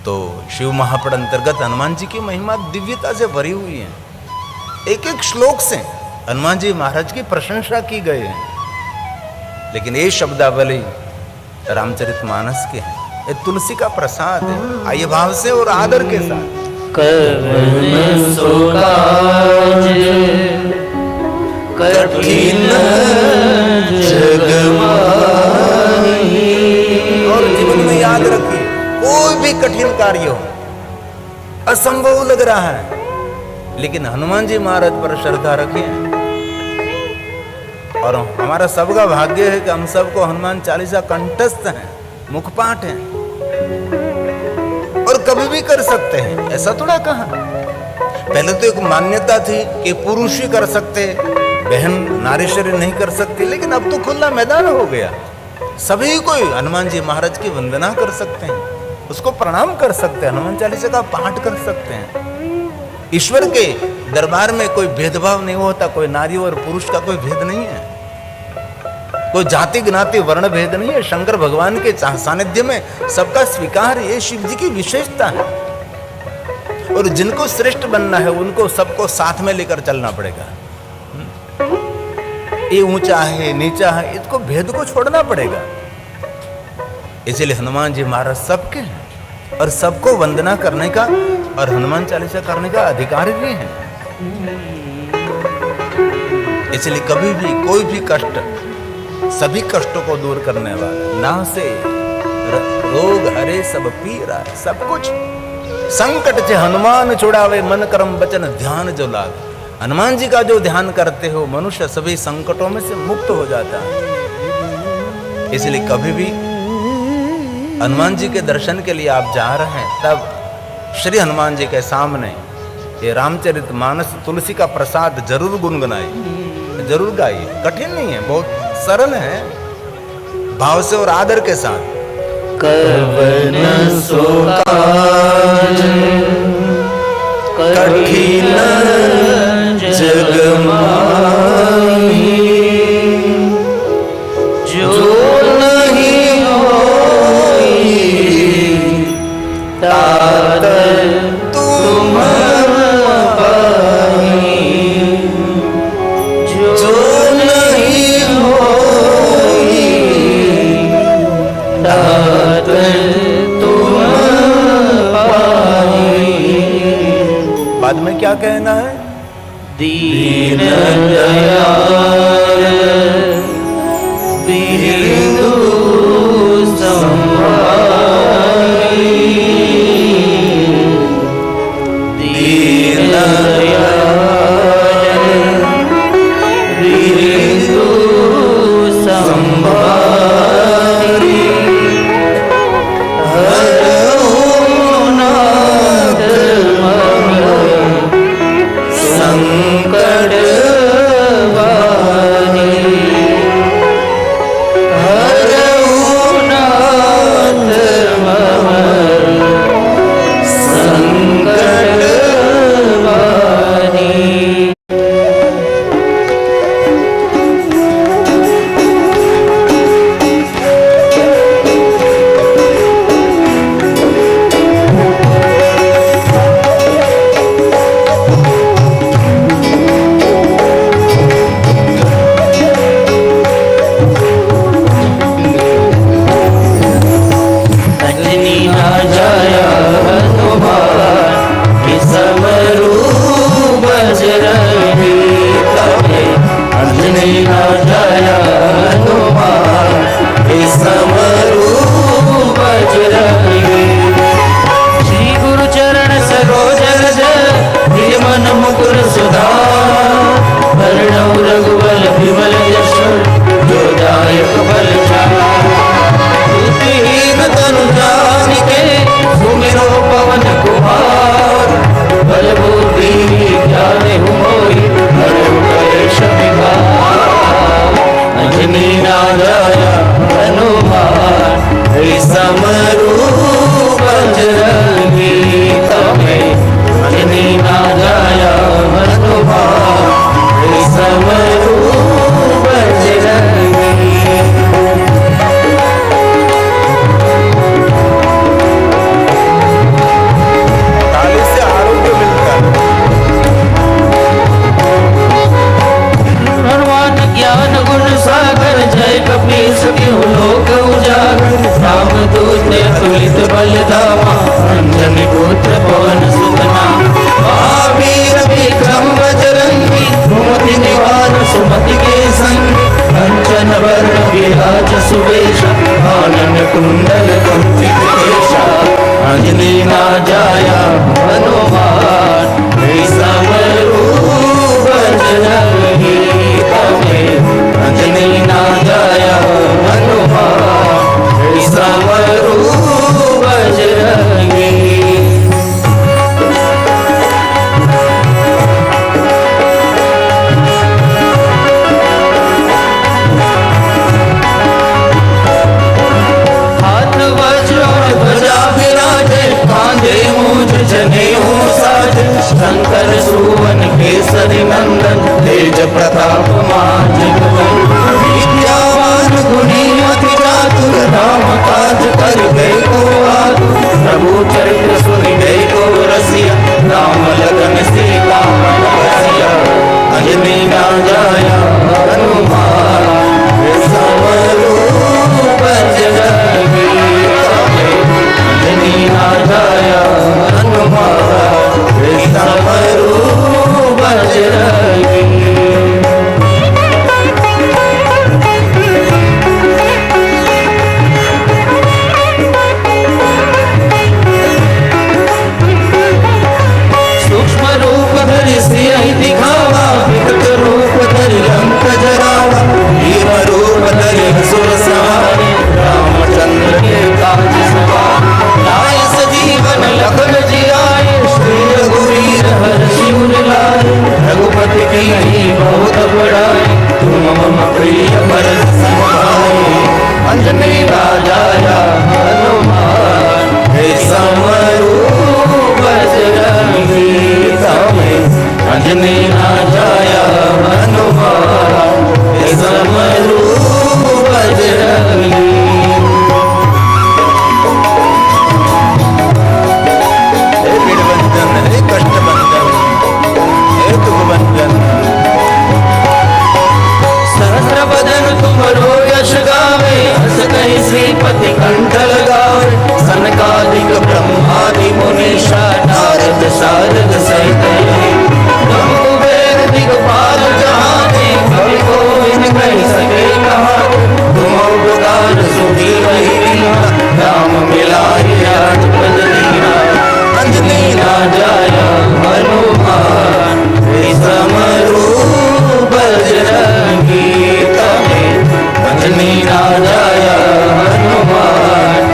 तो शिव महापड़ अंतर्गत हनुमान जी की महिमा दिव्यता से भरी हुई है। एक एक श्लोक से हनुमान जी महाराज की प्रशंसा की गई है। लेकिन ये शब्दावली रामचरितमानस के हैं, ये तुलसी का प्रसाद है। आइए भाव से और आदर के साथ। कवन सो काज कठिन जग माही। और जीवन में याद रखिए, कोई भी कठिन कार्य हो, असंभव लग रहा है, लेकिन हनुमान जी महाराज पर श्रद्धा रखिए। और हमारा सबका भाग्य है कि हम सबको हनुमान चालीसा कंठस्थ है, मुखपाठ है, और कभी भी कर सकते हैं। ऐसा थोड़ा कहा, पहले तो एक मान्यता थी कि पुरुष ही कर सकते, बहन नारीश्वरी नहीं कर सकती, लेकिन अब तो खुला मैदान हो गया। सभी कोई हनुमान जी महाराज की वंदना कर सकते हैं, उसको प्रणाम कर सकते हैं, हनुमान चालीसा का पाठ कर सकते हैं। ईश्वर के दरबार में कोई भेदभाव नहीं होता, कोई नारी और पुरुष का कोई भेद नहीं है, कोई जाति ज्ञाति वर्ण भेद नहीं है। शंकर भगवान के सानिध्य में सबका स्वीकार, ये शिव जी की विशेषता है। और जिनको श्रेष्ठ बनना है उनको सबको साथ में लेकर चलना पड़ेगा। ये ऊंचा है नीचा है, इसको भेद को छोड़ना पड़ेगा। इसलिए हनुमान जी महाराज सबके हैं और सबको वंदना करने का और हनुमान चालीसा करने का अधिकार भी है। इसलिए कभी भी कोई भी कष्ट, सभी कष्टों को दूर करने वाला, ना से रोग हरे सब पीरा, सब कुछ संकट से हनुमान छुड़ावे, मन कर्म वचन ध्यान जो लागे। हनुमान जी का जो ध्यान करते हो, मनुष्य सभी संकटों में से मुक्त हो जाता है। इसलिए कभी भी हनुमान जी के दर्शन के लिए आप जा रहे हैं, तब श्री हनुमान जी के सामने ये रामचरितमानस तुलसी का प्रसाद जरूर गुनगुनाइए, जरूर गाइए। कठिन नहीं है, बहुत सरल है, भाव से और आदर के साथ। कवन सो काज कठिन जग माही। जो नहीं होई तात तुम पाही। जो नहीं होई तात तुम पाही। बाद में क्या कहना है? दीन दयाल बिरदु संभाई। दीन दयाल बिरदु संभाई। हरहु नाथ संकट वारी। हरहु नाथ संकट वारी। अंजनी ना जाया हनुमान समरू बजरंगी तबे। अंजनी ना जाया हनुमान समरू बजरंगी। श्री गुरु चरण सरोज रज निज मन मुकुर सुधार। वर्णौ रघुबल विमल यश जो दायक बल बुद्धिहीन तनु जानिके सुमिरो पवन कुमार। बल बुद्धि ज्ञान मोहि हरहु कलेश विकार। अंजनी ना जाया हनुमान समरू बजरंगी तबे। अंजनी ना जाया हनुमान समरू बजरंगी। दूत अतुलित बलधामा अंजनी पुत्र पवन सुतना महावीर विक्रम बजरंगी कुमति निवार सुमति के संग कंचन वर्ण विराज सुवेश आनंद कुंडल कुंचित केशा अंजनी ना जाया हनुमान समरूप बजरंगी तमें अंजनी ना जाया हनुमान समरूप बजरंगी। हाथ वज्र और ध्वजा विराजे कांधे मूंज जनेऊ साज शंकर सुवन केसरी नंदन तेज प्रताप महाजगवंदन विद्यावान गुणी अति चातुर राम काज कर गए को आतुर प्रभु चरित्र सुनि गए को रसिया राम लगन सीता मन बसिया अंजनी ना जाया हनुमान समरूप बजरंगी अंजनी ना जाया हनुमान समरूप बजरंगी। सूक्ष्म रूप धरि सियहि दिखावा विकट रूप धरि लंक जरावा भीम रूप धरि असुर संहारे रामचंद्र के काज सवारे लाए सजीवन लखन जियाए श्री रघुवीर हर्षि उर लाए रघुपति कीन्ही बहुत बड़ाई तुम मम प्रिय भरत सम भाई अंजनी राजाया हनुमान समरूप बजरंगी तमें अंजनी ना जाया हनुमान समरूप बजरंगी। हे वीरभंजन, हे कष्टभंजन, हे दुखभंजन। सहस्र बदन तुमरो यश गावे हस कहि श्रीपति कंठ लगावे सनकादिक ब्रह्मादि मुनीषा नारद शारद सहित ब्रह्म कुबेर दिगपाल जहाने कवि कोविद कहि सके कहानी तुम उपकार सुधी वही राम मिलाए राजपद दीना अंजनी ना जाया हनुमान समरूप बजरंगी तमें अंजनी ना जाया हनुमान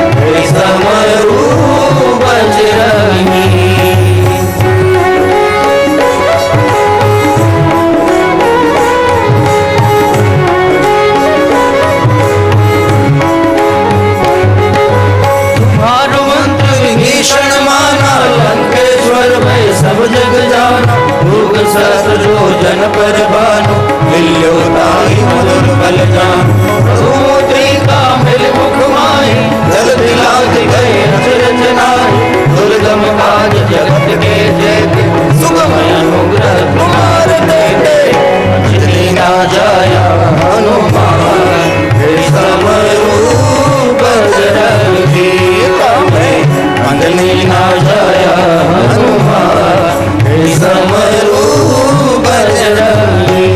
समरूप बजरंगी। तुम्हारो मंत्र विभीषण माना लंकेश्वर भय सब जग जाना भूग सहस्र जो जन पर भानु मिल्यो ताहि मधुर बल जानु मुद्रिका मिल मुख माहि जल दिलाज गए अचरज नाहि दुर्गम काज जगत के जेते सुगम अनुग्रह तुम्हार देते अंजनी ना जाया हनुमान समरूप बजरंगी तमें अंजनी ना जाया हनुमान समरूप बजरंगी।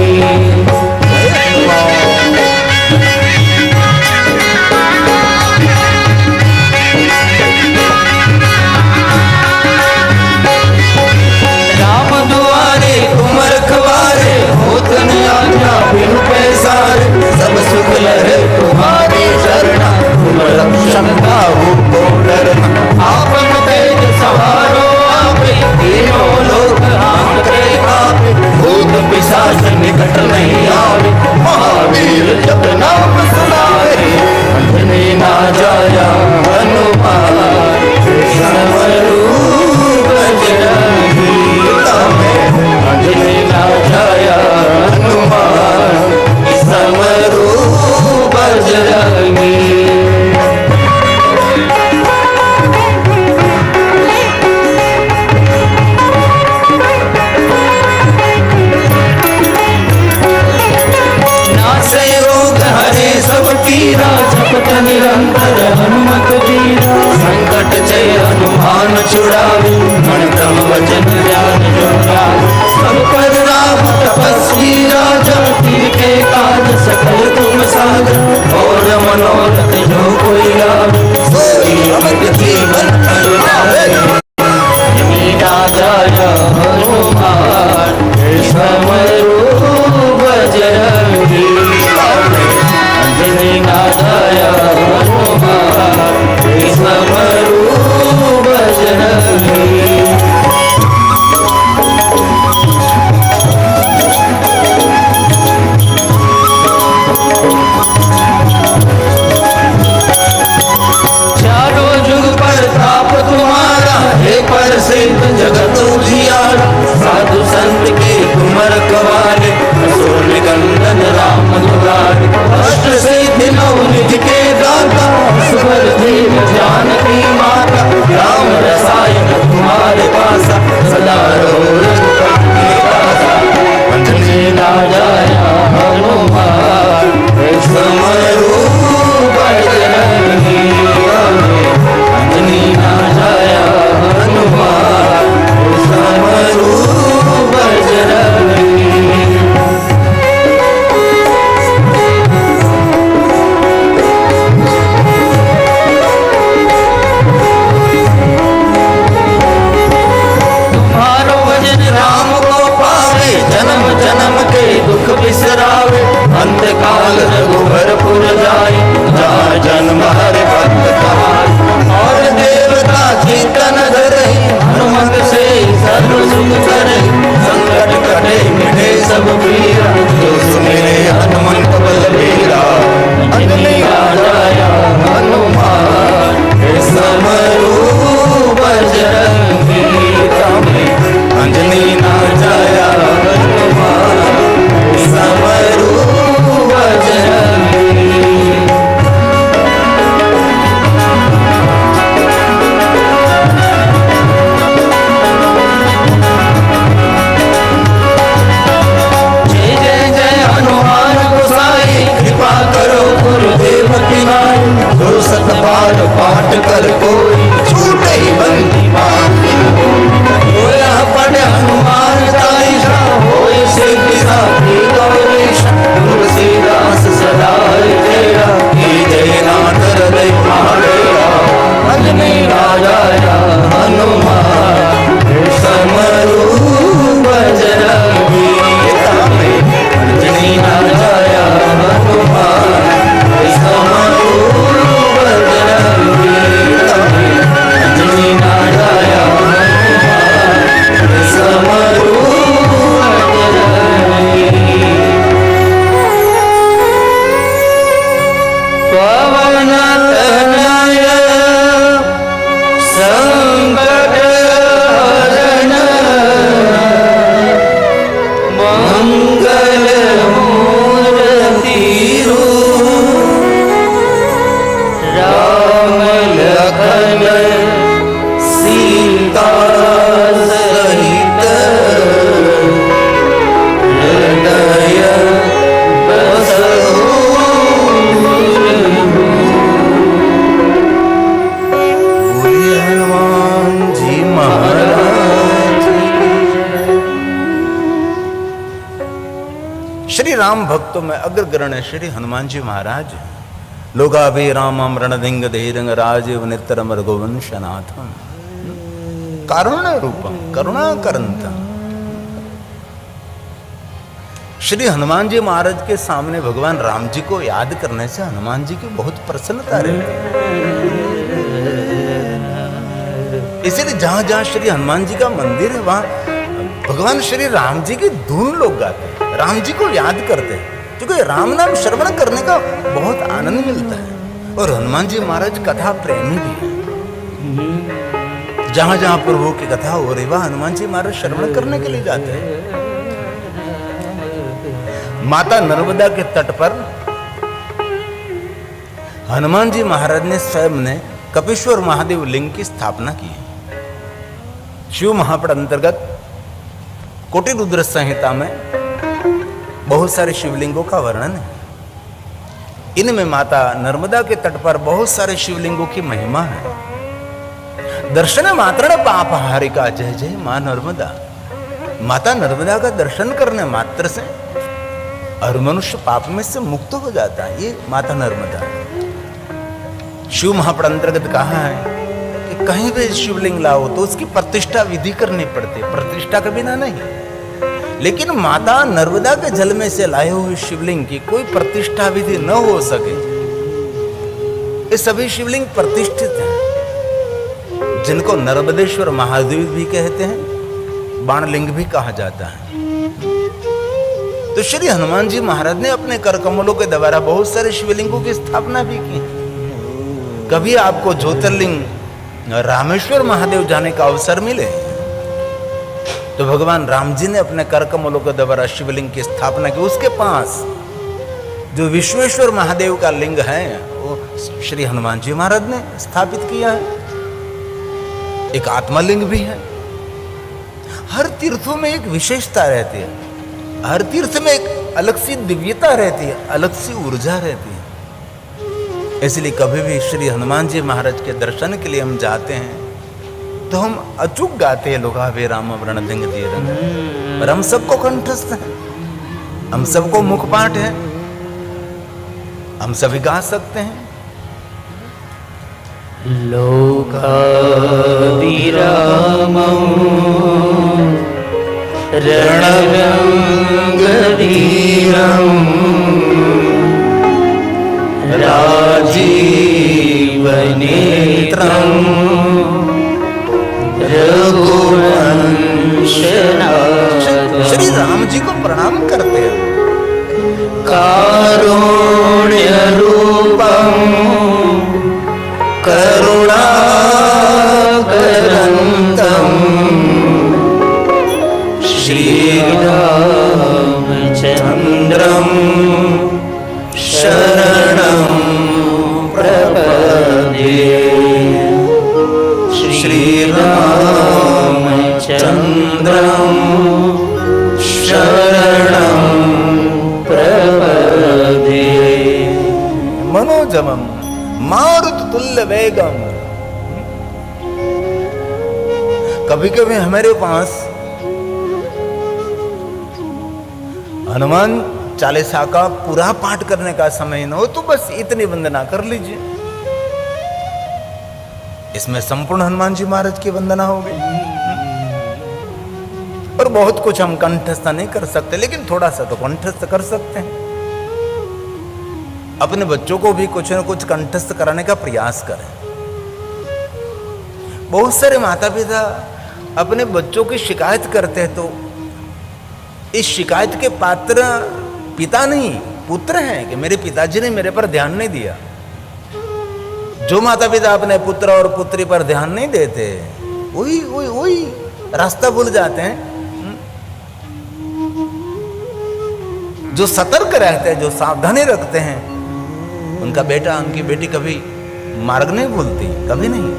राम दुआरे तुम रखवारे होत न आज्ञा बिनु पैसारे सब सुख लहे तुम्हारे चरणा तुम रक्षक काहू को डरना आपन तेज सवारो आपे तीनों लोक हांकते गए सीता सहित हृदय बसहु बोलिए हनुमान जी महाराज। श्री राम भक्तों में अग्रगण्य श्री हनुमान जी महाराज। लोकाभि रामम रणधिंग धीरंग राजीव नित्यरम रघुवंशनाथम कारुण्य रूपम करुणाकरंतम। श्री हनुमान जी महाराज के सामने भगवान राम जी को याद करने से हनुमान जी की बहुत प्रसन्नता रहती है। इसलिए जहां जहां श्री हनुमान जी का मंदिर है वहां भगवान श्री राम जी की धुन लोग गाते हैं, राम जी को याद करते हैं, क्योंकि राम नाम श्रवण करने का बहुत आनंद मिलता है। और हनुमान जी महाराज कथा प्रेमी भी है। जहां जहां प्रभु की कथा हो रही वह हनुमान जी महाराज श्रवण करने के लिए जाते हैं। माता नर्मदा के तट पर हनुमान जी महाराज ने स्वयं ने कपिश्वर महादेव लिंग की स्थापना की है। शिव महापुराण अंतर्गत कोटि रुद्र संहिता में बहुत सारे शिवलिंगों का वर्णन है। इनमें माता नर्मदा के तट पर बहुत सारे शिवलिंगों की महिमा है। दर्शन मात्र पाप हारिका जय जय मां नर्मदा। माता नर्मदा का दर्शन करने मात्र से और मनुष्य पाप में से मुक्त हो जाता है। ये माता नर्मदा। शिव महापुराण अंतर्गत कहा है कि कहीं भी शिवलिंग लाओ तो उसकी प्रतिष्ठा विधि करनी पड़ती है, प्रतिष्ठा के बिना नहीं। लेकिन माता नर्मदा के जल में से लाए हुए शिवलिंग की कोई प्रतिष्ठा विधि न हो सके। ये सभी शिवलिंग प्रतिष्ठित हैं, जिनको नर्मदेश्वर महादेव भी कहते हैं, बाणलिंग भी कहा जाता है। तो श्री हनुमान जी महाराज ने अपने कर कमलों के द्वारा बहुत सारे शिवलिंगों की स्थापना भी की। कभी आपको ज्योतिर्लिंग रामेश्वर महादेव जाने का अवसर मिले तो भगवान राम जी ने अपने कर कमलों के द्वारा शिवलिंग की स्थापना की। उसके पास जो विश्वेश्वर महादेव का लिंग है वो श्री हनुमान जी महाराज ने स्थापित किया है। एक आत्मलिंग भी है। हर तीर्थों में एक विशेषता रहती है, हर तीर्थ में एक अलग सी दिव्यता रहती है, अलग सी ऊर्जा रहती है। इसलिए कभी भी श्री हनुमान जी महाराज के दर्शन के लिए हम जाते हैं तो हम अचूक गाते हैं लोकाभि रामम रणधिंग धीरंग। पर हम सबको कंठस्थ है, हम सबको मुखपाठ है, हम सभी गा सकते हैं। लोकाभिरामं रणरंगधीरं राजीवनेत्रं रघुवंशनाथं। श्री राम जी को प्रणाम करते हैं। कारुण्य रूपं करुणाकरन्तं श्रीरामचन्द्रं शरणं प्रपद्ये। श्रीरामचन्द्रं शरणं प्रपद्ये। मनोजमम मारुत तुल्य वेगम। कभी कभी हमारे पास हनुमान चालीसा का पूरा पाठ करने का समय न हो तो बस इतनी वंदना कर लीजिए। इसमें संपूर्ण हनुमान जी महाराज की वंदना होगी। और बहुत कुछ हम कंठस्थ नहीं कर सकते, लेकिन थोड़ा सा तो कंठस्थ कर सकते हैं। अपने बच्चों को भी कुछ न कुछ कंठस्थ कराने का प्रयास करें। बहुत सारे माता पिता अपने बच्चों की शिकायत करते हैं तो इस शिकायत के पात्र पिता नहीं पुत्र हैं कि मेरे पिताजी ने मेरे पर ध्यान नहीं दिया। जो माता पिता अपने पुत्र और पुत्री पर ध्यान नहीं देते वही रास्ता भूल जाते हैं। जो सतर्क रहते हैं, जो सावधानी रखते हैं, उनका बेटा उनकी बेटी कभी मार्ग नहीं भूलती, कभी नहीं।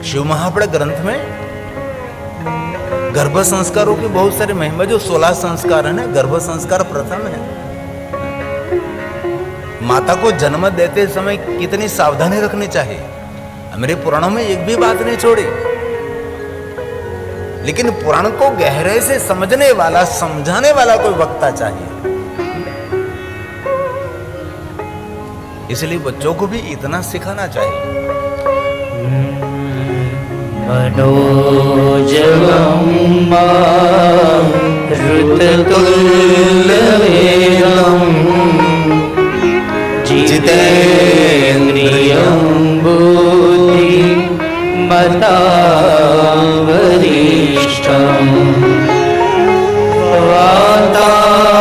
शिव महापड़ ग्रंथ में गर्भ संस्कारों की बहुत सारी महिमा, जो 16 संस्कार है ना, गर्भ संस्कार प्रथम है। माता को जन्म देते समय कितनी सावधानी रखनी चाहिए, मेरे पुराणों में एक भी बात नहीं छोड़ी। लेकिन पुराण को गहरे से समझने वाला, समझाने वाला कोई वक्ता चाहिए। इसलिए बच्चों को भी इतना सिखाना चाहिए। मनोजवं मारुततुल्यवेगं जितेन्द्रियं बुद्धिमतावरिष्ठं वातात्मजं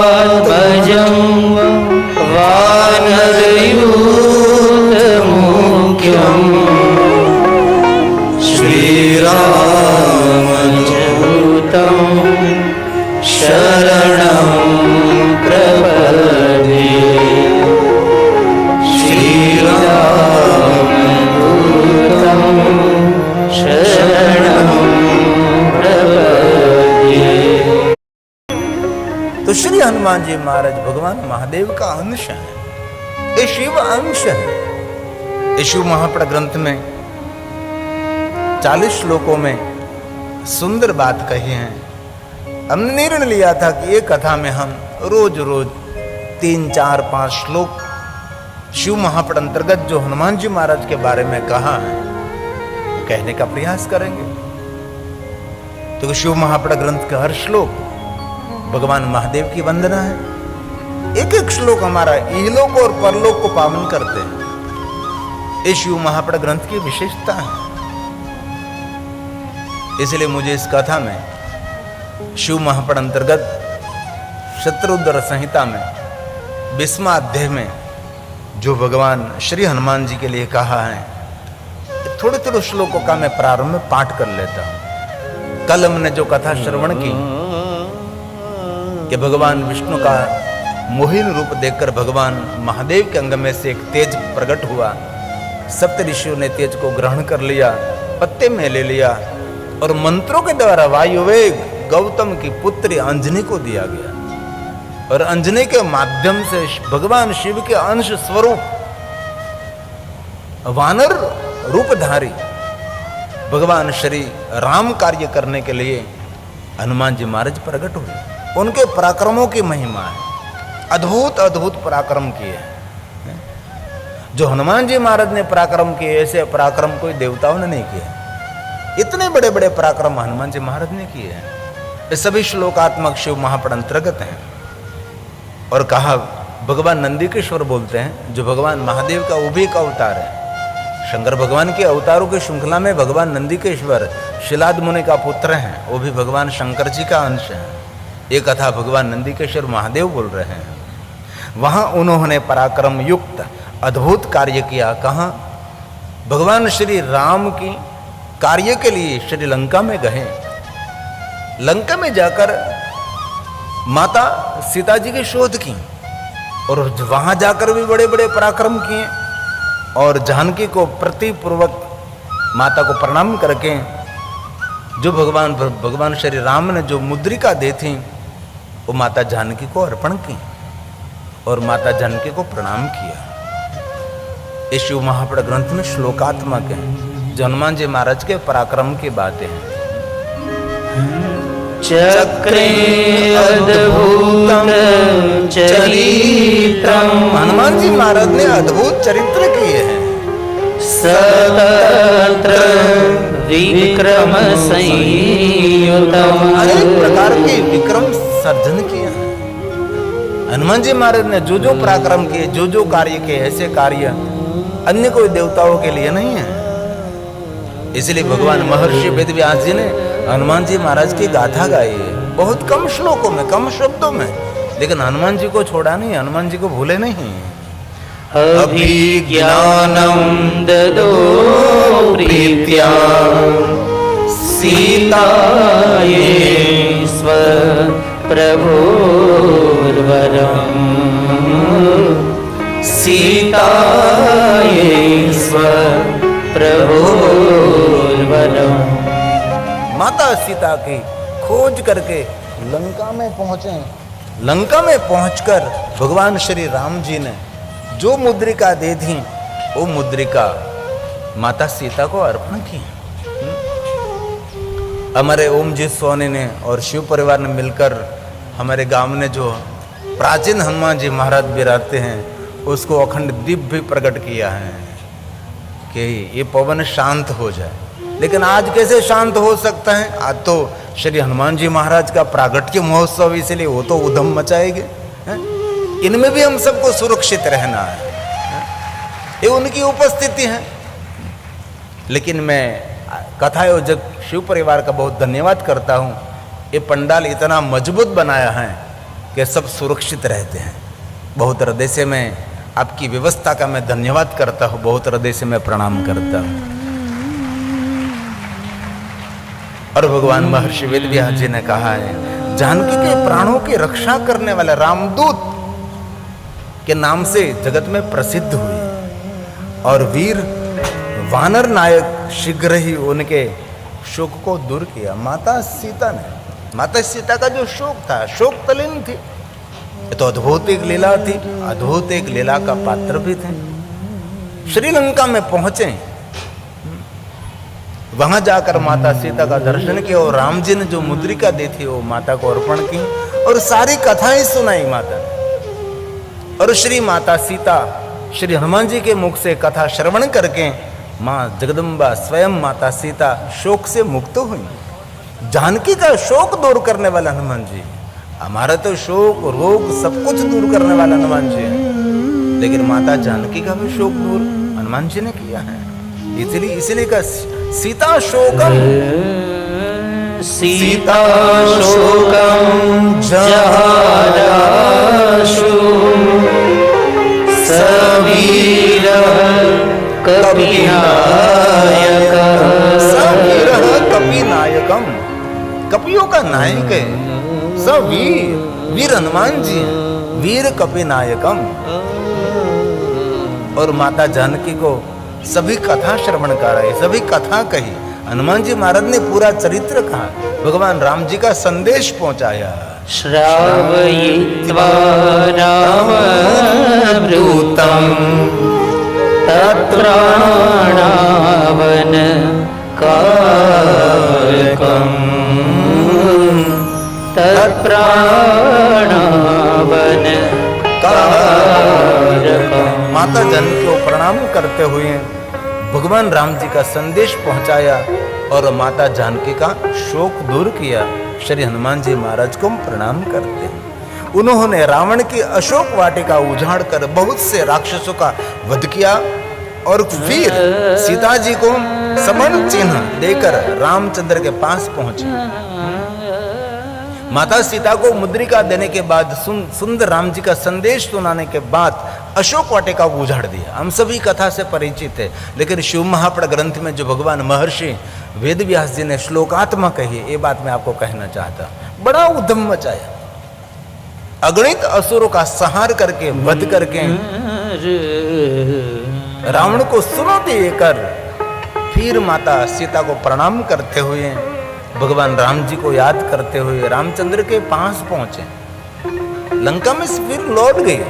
वानरयूथमुख्यं श्रीरामदूतं शरणं प्रपद्ये। श्रीरामदूतं शरणं प्रपद्ये। तो श्री हनुमान जी महाराज भगवान महादेव का अंश है, ये शिव अंश है। ये शिव महापड़ ग्रंथ में 40 श्लोकों में सुंदर बात कही है। हमने निर्णय लिया था कि ये कथा में हम रोज रोज 3, 4, 5 श्लोक शिव महापड़ अंतर्गत जो हनुमान जी महाराज के बारे में कहा है कहने का प्रयास करेंगे। तो शिव महापड़ ग्रंथ का हर श्लोक भगवान महादेव की वंदना है। एक एक श्लोक हमारा इहलोक और परलोक को पावन करते हैं। ये शिव महापड़ ग्रंथ की विशेषता है। इसलिए मुझे इस कथा में शिव महापड़ अंतर्गत शत्रुद्र संहिता में 20वां अध्याय में जो भगवान श्री हनुमान जी के लिए कहा है, थोड़े थोड़े श्लोकों का मैं प्रारंभ में पाठ कर लेता हूं। कल हमने जो कथा श्रवण की कि भगवान विष्णु का मोहिन रूप देखकर भगवान महादेव के अंग में से एक तेज प्रकट हुआ। सप्त ऋषियों ने तेज को ग्रहण कर लिया, पत्ते में ले लिया और मंत्रों के द्वारा वायुवेग गौतम की पुत्री अंजनी को दिया गया। और अंजनी के माध्यम से भगवान शिव के अंश स्वरूप वानर रूपधारी भगवान श्री राम कार्य करने के लिए हनुमान जी महाराज प्रकट हुए। उनके पराक्रमों की महिमा है, अद्भुत अद्भुत पराक्रम किए हैं। जो हनुमान जी महाराज ने पराक्रम किए, ऐसे पराक्रम कोई देवताओं ने नहीं किए। इतने बड़े बड़े पराक्रम हनुमान जी महाराज ने किए हैं। ये सभी श्लोकात्मक शिव महापड़ अंतर्गत हैं। और कहा भगवान नंदीकेश्वर बोलते हैं, जो भगवान महादेव का वो भी एक अवतार है। शंकर भगवान के अवतारों की श्रृंखला में भगवान नंदीकेश्वर शिलाद मुनि का पुत्र हैं, वो भी भगवान शंकर जी का अंश है। ये कथा भगवान नंदीकेश्वर महादेव बोल रहे हैं। वहां उन्होंने पराक्रम युक्त अद्भुत कार्य किया। कहाँ? भगवान श्री राम की कार्य के लिए श्रीलंका में गए। लंका में जाकर माता सीता जी की शोध की और वहां जाकर भी बड़े बड़े पराक्रम किए। और जानकी को प्रतिपूर्वक माता को प्रणाम करके जो भगवान श्री राम ने जो मुद्रिका दी थी वो माता जानकी को अर्पण की और माता जानकी को प्रणाम किया। इस शिव महापड़ ग्रंथ में श्लोकात्मक है, जो हनुमान जी महाराज के पराक्रम की बातें हैं। चक्रे अद्भुतं चरित्रं, हनुमान जी महाराज ने अद्भुत चरित्र किए हैं। सतत्र विक्रम संयुतम्, अनेक प्रकार के विक्रम सर्जन किए हैं। हनुमान जी महाराज ने जो जो पराक्रम किए, जो जो कार्य किए, ऐसे कार्य अन्य कोई देवताओं के लिए नहीं है। इसलिए भगवान महर्षि वेदव्यास जी ने हनुमान जी महाराज की गाथा गाई है, बहुत कम श्लोकों में, कम शब्दों में, लेकिन हनुमान जी को छोड़ा नहीं, हनुमान जी को भूले नहीं। अभिज्ञानं ददो प्रीत्या सीतायै स्वप्रभोर्वरम् सीतायै स्वप्रभोर्वरम्। माता सीता की खोज करके लंका में पहुंचे। लंका में पहुंचकर भगवान श्री राम जी ने जो मुद्रिका दे थी वो मुद्रिका माता सीता को अर्पण की। हमारे ओम जी सोनी ने और शिव परिवार ने मिलकर हमारे गांव में जो प्राचीन हनुमान जी महाराज विराजते हैं उसको अखंड दीप भी प्रकट किया है कि ये पवन शांत हो जाए। लेकिन आज कैसे शांत हो सकता है? आज तो श्री हनुमान जी महाराज का प्रागट्य महोत्सव, इसलिए वो तो उधम मचाएंगे। इनमें भी हम सबको सुरक्षित रहना है, ये उनकी उपस्थिति है। लेकिन मैं कथायोजक शिव परिवार का बहुत धन्यवाद करता हूँ। ये पंडाल इतना मजबूत बनाया है कि सब सुरक्षित रहते हैं। बहुत हृदय से मैं आपकी व्यवस्था का मैं धन्यवाद करता हूँ, बहुत हृदय से मैं प्रणाम करता हूँ। और भगवान महर्षि वेदव्यास जी ने कहा है, जानकी के प्राणों की रक्षा करने वाला रामदूत के नाम से जगत में प्रसिद्ध हुए और वीर वानर नायक शीघ्र ही उनके शोक को दूर किया। माता सीता का जो शोक था, शोक तलीन थी। तो अद्भुत एक लीला थी, अद्भुत एक लीला का पात्र भी थे। श्रीलंका में पहुंचे, वहां जाकर माता सीता का दर्शन किया और राम जी ने जो मुद्रिका दी थी वो माता को अर्पण की और सारी कथाएं सुनाई माता ने। और श्री माता सीता श्री हनुमान जी के मुख से कथा श्रवण करके माँ जगदम्बा स्वयं माता सीता शोक से मुक्त हुई। जानकी का शोक दूर करने वाला हनुमान जी, हमारा तो शोक रोग सब कुछ दूर करने वाला हनुमान जी है, लेकिन माता जानकी का भी शोक दूर हनुमान जी ने किया है। इसलिए का सीता शोकम जहाराशु सवीर कपिनायकम, कपियों का नायक है सवीर, वीर हनुमान जी वीर कपिनायकम। और माता जानकी को सभी कथा श्रवण कराई, सभी कथा कही। हनुमान जी महाराज ने पूरा चरित्र कहा, भगवान राम जी का संदेश पहुंचाया। श्रावयित्वा रामभृतं तत्प्राणावन कारकम्, तत्प्राणावन कारकम्। माता जानकी को प्रणाम करते हुए भगवान राम जी का संदेश पहुंचाया और माता जानकी का शोक दूर किया। श्री हनुमान जी महाराज को प्रणाम करते हैं। उन्होंने रावण की अशोक वाटिका उजाड़ कर बहुत से राक्षसों का वध किया और फिर सीता जी को समन चिन्ह देकर रामचंद्र के पास पहुंचे। माता सीता को मुद्रिका देने के बाद सुंदर राम जी का संदेश सुनाने के बाद अशोक वाटिका को उजाड़ दिया। हम सभी कथा से परिचित है, लेकिन शिव महापुराण ग्रंथ में जो भगवान महर्षि वेदव्यास जी ने श्लोकात्मा कही, ये बात मैं आपको कहना चाहता। बड़ा उद्यम मचाया, अगणित असुरों का संहार करके वध करके रावण को चुनौती देकर फिर माता सीता को प्रणाम करते हुए भगवान राम जी को याद करते हुए रामचंद्र के पास पहुंचे। लंका में फिर लौट गए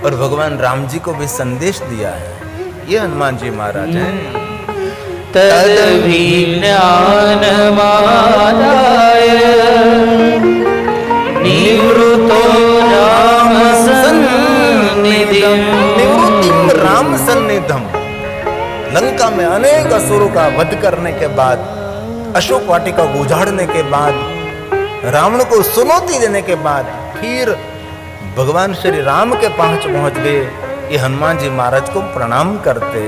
और भगवान राम जी को भी संदेश दिया है। ये हनुमान जी महाराज हैं। तद्विज्ञानमादाय निवृतो राम सन्निधिं, निवृत्तिं राम सन्निधम। लंका में अनेक असुरों का वध करने के बाद, अशोक वाटिका को उजाड़ने के बाद, रावण को चुनौती देने के बाद फिर भगवान श्री राम के पास पहुंच गए। ये हनुमान जी महाराज को प्रणाम करते।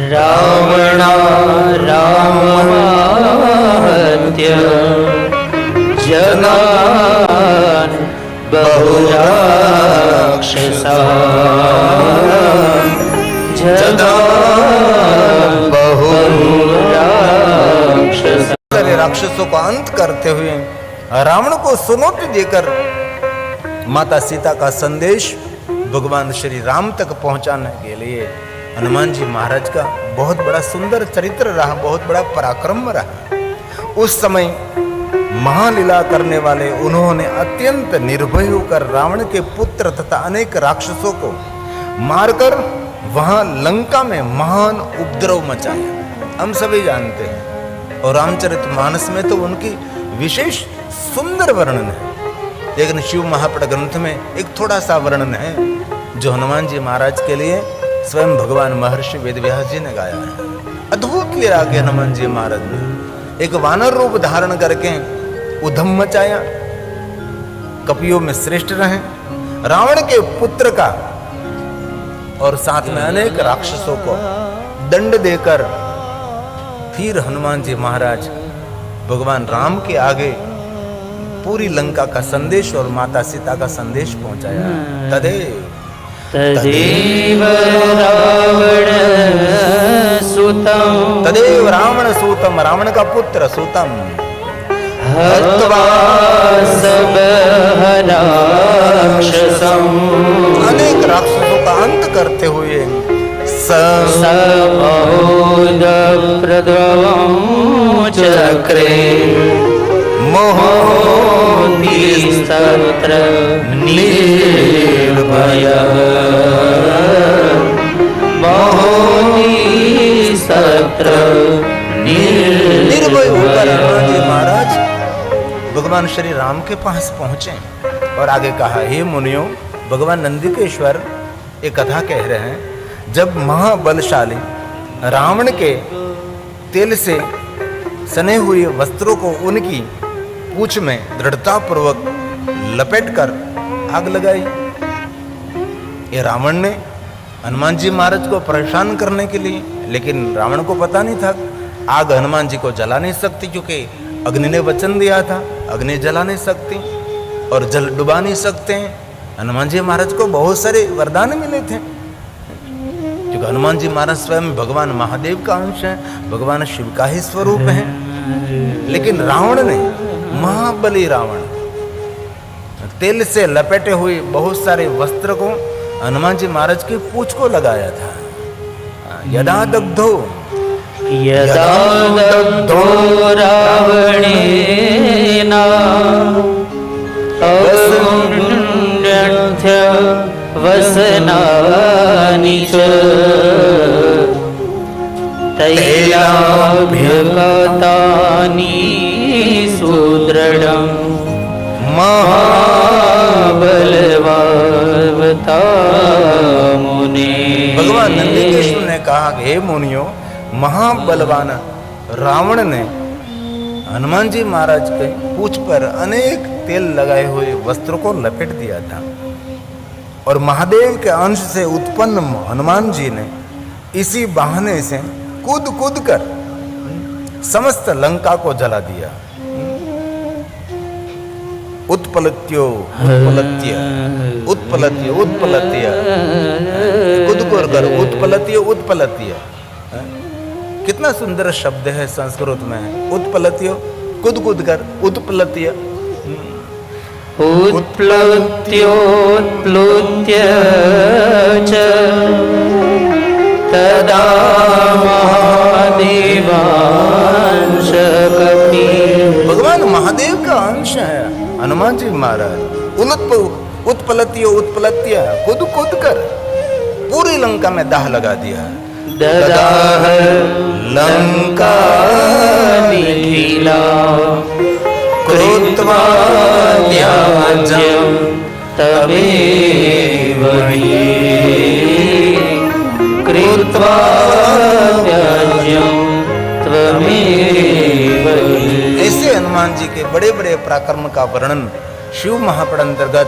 रावणा राममाहत्य जगान बहुराक्षसान्, जगान बहुराक्षसान्। राक्षसों का अंत करते हुए रावण को चुनौती देकर माता सीता का संदेश भगवान श्री राम तक पहुंचाने के लिए हनुमान जी महाराज का बहुत बड़ा सुंदर चरित्र रहा, बहुत बड़ा पराक्रम रहा। उस समय महालीला करने वाले उन्होंने अत्यंत निर्भय होकर रावण के पुत्र तथा अनेक राक्षसों को मारकर वहां लंका में महान उपद्रव मचाया, हम सभी जानते हैं। और रामचरितमानस में तो उनकी विशेष सुंदर वर्णन है, लेकिन शिव महापट ग्रंथ में एक थोड़ा सा वर्णन है जो हनुमान जी महाराज के लिए स्वयं भगवान महर्षि वेदव्यास जी ने गाया है। अद्भुत लीला के हनुमान जी महाराज ने एक वानर रूप धारण करके उधम मचाया, कपियों में श्रेष्ठ रहे, रावण के पुत्र का और साथ में अनेक राक्षसों को दंड देकर फिर हनुमान जी महाराज भगवान राम के आगे पूरी लंका का संदेश और माता सीता का संदेश पहुंचाया। तदेव रावण सूतम, रावण का पुत्र सूतम, हत्वा सब राक्षसं, अनेक राक्षसों का अंत करते हुए सबोध प्रद्रवं चक्रे मोहोतिस्तत्र निर्भयः, मोहोतिस्तत्र निर्भय होकर हनुमान जी महाराज भगवान श्री राम के पास पहुंचे और आगे कहा, हे मुनियों, भगवान नंदिकेश्वर एक कथा कह रहे हैं, जब महाबलशाली रावण के तेल से सने हुए वस्त्रों को उनकी पूंछ में दृढ़ता पूर्वक लपेटकर आग लगाई। ये रावण ने हनुमान जी महाराज को परेशान करने के लिए, लेकिन रावण को पता नहीं था आग हनुमान जी को जला नहीं सकती, क्योंकि अग्नि ने वचन दिया था अग्नि जला नहीं सकती और जल डुबा नहीं सकते हैं। हनुमान जी महाराज को बहुत सारे वरदान मिले थे, क्योंकि हनुमान जी महाराज स्वयं भगवान महादेव का अंश है, भगवान शिव का ही स्वरूप है। लेकिन रावण ने, महाबली रावण, तेल से लपेटे हुए बहुत सारे वस्त्र को हनुमान जी महाराज की पूंछ को लगाया था। यदा दग्धो रावणेन वसनानि च तैलाभ्यगतानि सुदृढं महाबलवता मुने। भगवान नंदिकेश्वर ने कहा, हे मुनियों, महाबलवान रावण ने हनुमान जी महाराज के पूंछ पर अनेक तेल लगाए हुए वस्त्रों को लपेट दिया था और महादेव के अंश से उत्पन्न हनुमान जी ने इसी बहाने से कूद कूद कर समस्त लंका को जला दिया। उत्पलत्यो उत्पलत्य उत्पलत्य उत्पलत्य, कूद कर उत्पलत्य उत्पलत्य। कितना सुंदर शब्द है संस्कृत में, उत्पलत्य, कूद कूद कर, उत्पलत्य। उत्प्लुत्योत्प्लुत्य च तदा महादेवांश कपि। भगवान महादेव का अंश है हनुमान जी महाराज। उत्पलत्य उत्पलत्य, कूद कूद कर पूरी लंका में दाह लगा दिया। ददाह लंका निखिला कृत्वा त्याज्यं तमेव हि, कृत्वा त्याज्यं त्वमेव हि। ऐसे हनुमान जी के बड़े बड़े पराक्रम का वर्णन शिव महापुराण अंतर्गत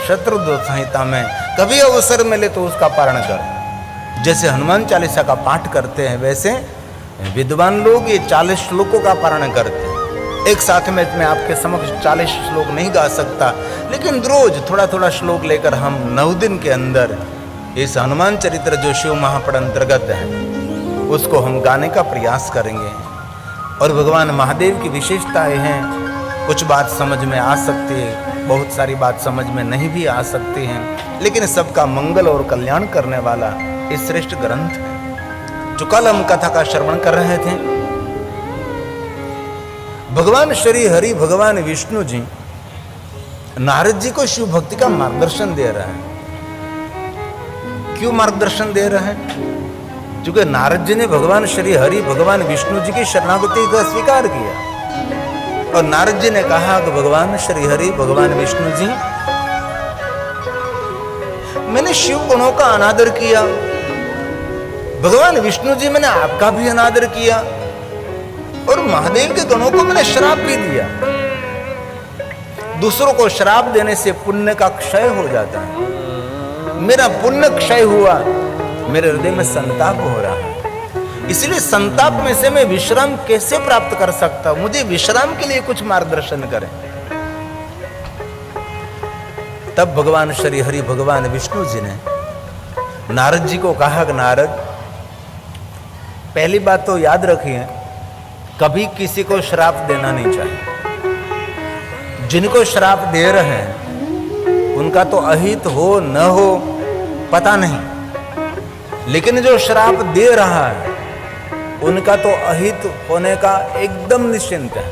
शत्रुध्वज संहिता में कभी अवसर मिले तो उसका पारण कर। जैसे हनुमान चालीसा का पाठ करते हैं, वैसे विद्वान लोग ये 40 श्लोकों का पारण करते हैं। एक साथ में मैं आपके समक्ष 40 श्लोक नहीं गा सकता, लेकिन रोज थोड़ा थोड़ा श्लोक लेकर हम 9 दिन के अंदर इस हनुमान चरित्र जो शिव महापुराण अंतर्गत है उसको हम गाने का प्रयास करेंगे। और भगवान महादेव की विशेषताएं हैं, कुछ बात समझ में आ सकती है, बहुत सारी बात समझ में नहीं भी आ सकती हैं, लेकिन सबका मंगल और कल्याण करने वाला इस श्रेष्ठ ग्रंथ है। जो कल हम कथा का श्रवण कर रहे थे, भगवान श्री हरि भगवान विष्णु जी नारद जी को शिव भक्ति का मार्गदर्शन दे रहे हैं। क्यों मार्गदर्शन दे रहे हैं? क्योंकि नारद जी ने भगवान श्री हरि भगवान विष्णु जी की शरणागति का स्वीकार किया और नारद जी ने कहा कि भगवान श्री हरि भगवान विष्णु जी, मैंने शिव गुणों का अनादर किया, भगवान विष्णु जी मैंने आपका भी अनादर किया और महादेव के गणों को मैंने श्राप भी दिया। दूसरों को श्राप देने से पुण्य का क्षय हो जाता है। मेरा पुण्य क्षय हुआ, मेरे हृदय में संताप हो रहा है, इसलिए संताप में से मैं विश्राम कैसे प्राप्त कर सकता हूं? मुझे विश्राम के लिए कुछ मार्गदर्शन करें। तब भगवान श्री हरि भगवान विष्णु जी ने नारद जी को कहा कि नारद, पहली बात तो याद रखिए, कभी किसी को श्राप देना नहीं चाहिए। जिनको श्राप दे रहे हैं उनका तो अहित हो न हो पता नहीं, लेकिन जो श्राप दे रहा है उनका तो अहित होने का एकदम निश्चिंत है,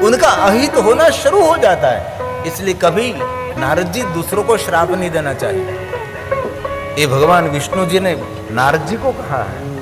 उनका अहित होना शुरू हो जाता है। इसलिए कभी नारद जी दूसरों को श्राप नहीं देना चाहिए। ये भगवान विष्णु जी ने नारद जी को कहा है।